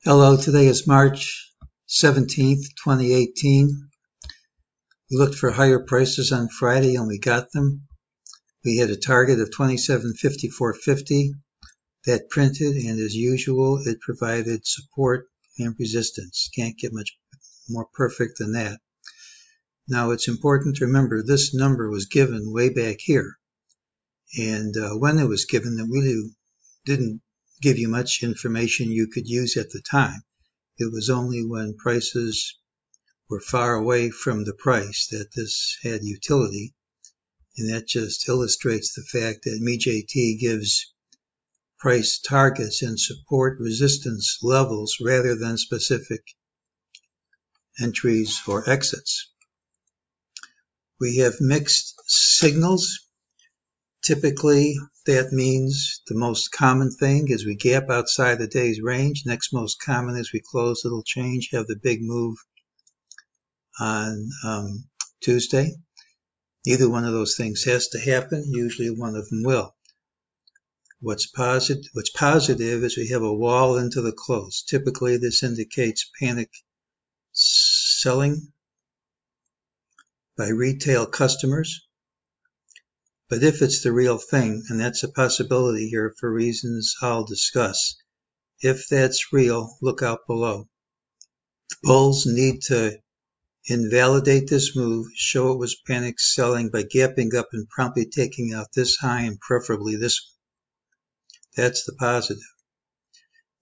Hello, today is March 17th, 2018. We looked for higher prices on Friday and we got them. We had a target of 27.5450 that printed, and as usual, it provided support and resistance. Can't get much more perfect than that. Now, it's important to remember this number was given way back here. And when it was given, it really didn't give you much information you could use at the time. It was only when prices were far away from the price that this had utility, and that just illustrates the fact that MEJT gives price targets and support resistance levels rather than specific entries or exits. We have mixed signals. Typically, that means the most common thing is we gap outside the day's range. Next most common is we close little change, have the big move on Tuesday. Neither one of those things has to happen. Usually one of them will. What's positive is we have a wall into the close. Typically, this indicates panic selling by retail customers. But if it's the real thing, and that's a possibility here for reasons I'll discuss, if that's real, look out below. The bulls need to invalidate this move, show it was panic selling by gapping up and promptly taking out this high and preferably this one. That's the positive.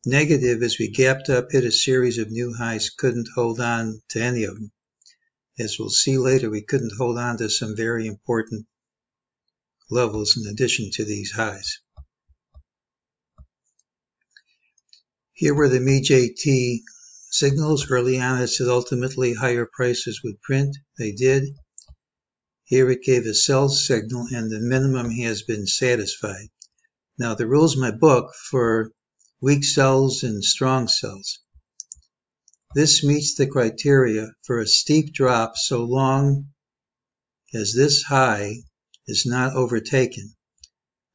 Negative is we gapped up, hit a series of new highs, couldn't hold on to any of them. As we'll see later, we couldn't hold on to some very important levels in addition to these highs. Here were the MEJT signals. Early on it said ultimately higher prices would print. They did. Here it gave a sell signal and the minimum has been satisfied. Now the rules in my book for weak sells and strong sells. This meets the criteria for a steep drop so long as this high is not overtaken.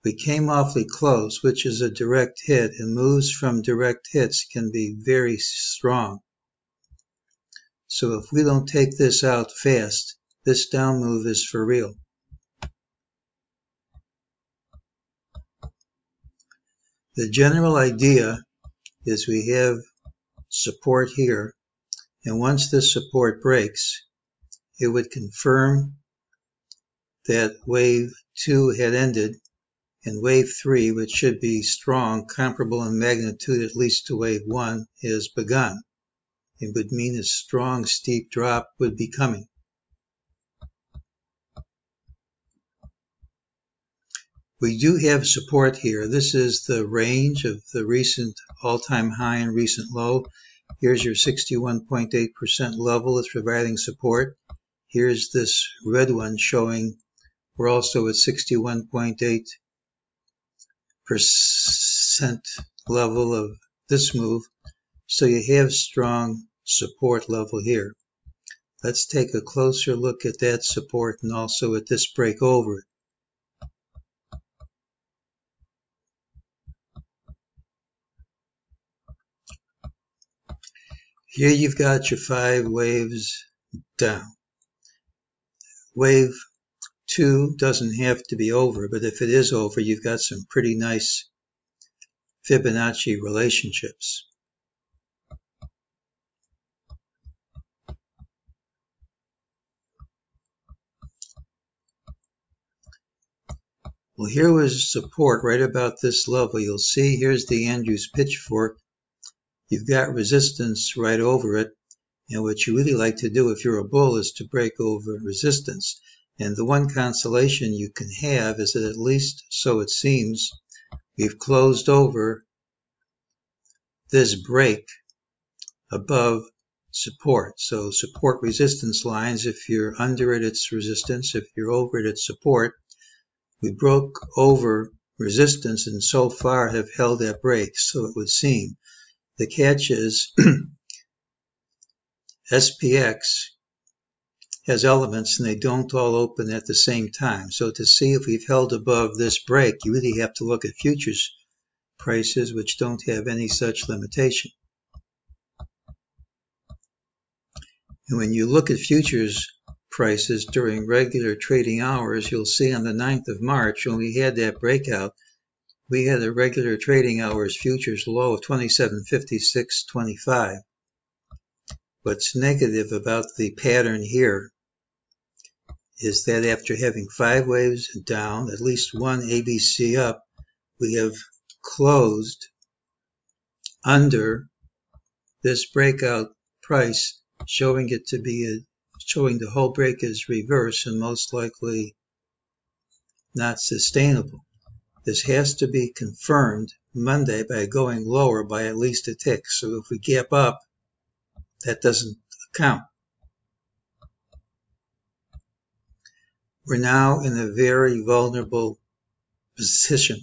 We came awfully close, which is a direct hit, and moves from direct hits can be very strong. So if we don't take this out fast, this down move is for real. The general idea is we have support here, and once this support breaks, it would confirm that wave 2 had ended, and wave 3, which should be strong, comparable in magnitude at least to wave 1, has begun. It would mean a strong, steep drop would be coming. We do have support here. This is the range of the recent all-time high and recent low. Here's your 61.8% level. It's providing support. Here's this red one showing we're also at 61.8% level of this move. So you have strong support level here. Let's take a closer look at that support and also at this break over it. Here you've got your 5 waves down. Wave 2 doesn't have to be over, but if it is over, you've got some pretty nice Fibonacci relationships. Well, here was support right about this level. You'll see here's the Andrews pitchfork. You've got resistance right over it, and what you really like to do if you're a bull is to break over resistance. And the one consolation you can have is that at least, so it seems, we've closed over this break above support. So support resistance lines, if you're under it, it's resistance. If you're over it, it's support. We broke over resistance and so far have held that break, so it would seem. The catch is SPX has elements and they don't all open at the same time. So to see if we've held above this break, you really have to look at futures prices, which don't have any such limitation. And when you look at futures prices during regular trading hours, you'll see on the 9th of March, when we had that breakout, we had a regular trading hours futures low of 27.56.25. What's negative about the pattern here is that after having 5 waves down, at least one ABC up, we have closed under this breakout price, showing the whole break as reverse and most likely not sustainable. This has to be confirmed Monday by going lower by at least a tick. So if we gap up, that doesn't count. We're now in a very vulnerable position.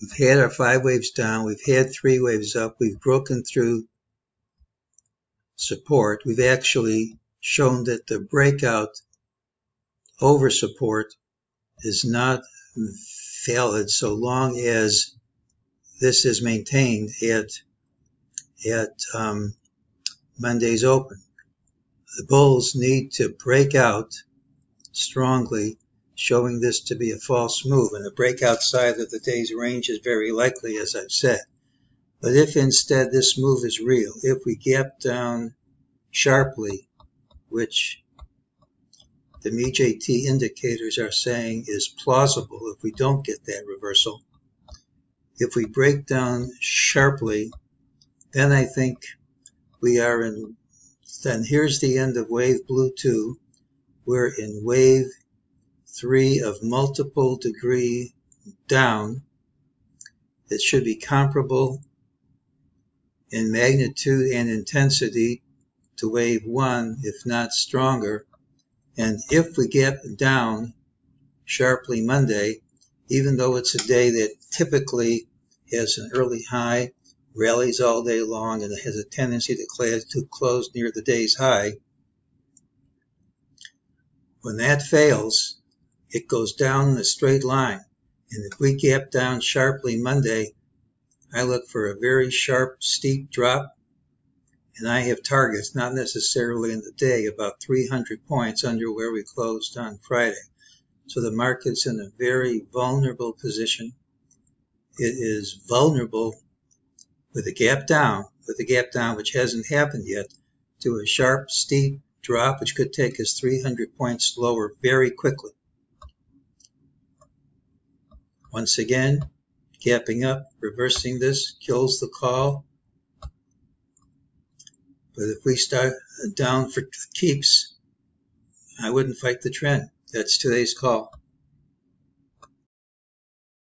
We've had our 5 waves down. We've had 3 waves up. We've broken through support. We've actually shown that the breakout over support is not valid so long as this is maintained at Monday's open. The bulls need to break out strongly, showing this to be a false move, and a break outside of the day's range is very likely, as I've said. But if instead this move is real, if we gap down sharply, which the MEJT indicators are saying is plausible if we don't get that reversal, if we break down sharply, then I think we are in, then here's the end of wave blue 2. We're in wave 3 of multiple degree down. It should be comparable in magnitude and intensity to wave 1, if not stronger. And if we get down sharply Monday, even though it's a day that typically has an early high, rallies all day long, and it has a tendency to close near the day's high, when that fails, it goes down in a straight line. And if we gap down sharply Monday, I look for a very sharp, steep drop. And I have targets, not necessarily in the day, about 300 points under where we closed on Friday. So the market's in a very vulnerable position. It is vulnerable with a gap down, which hasn't happened yet, to a sharp, steep drop, which could take us 300 points lower very quickly. Once again, gapping up, reversing this, kills the call. But if we start down for keeps, I wouldn't fight the trend. That's today's call.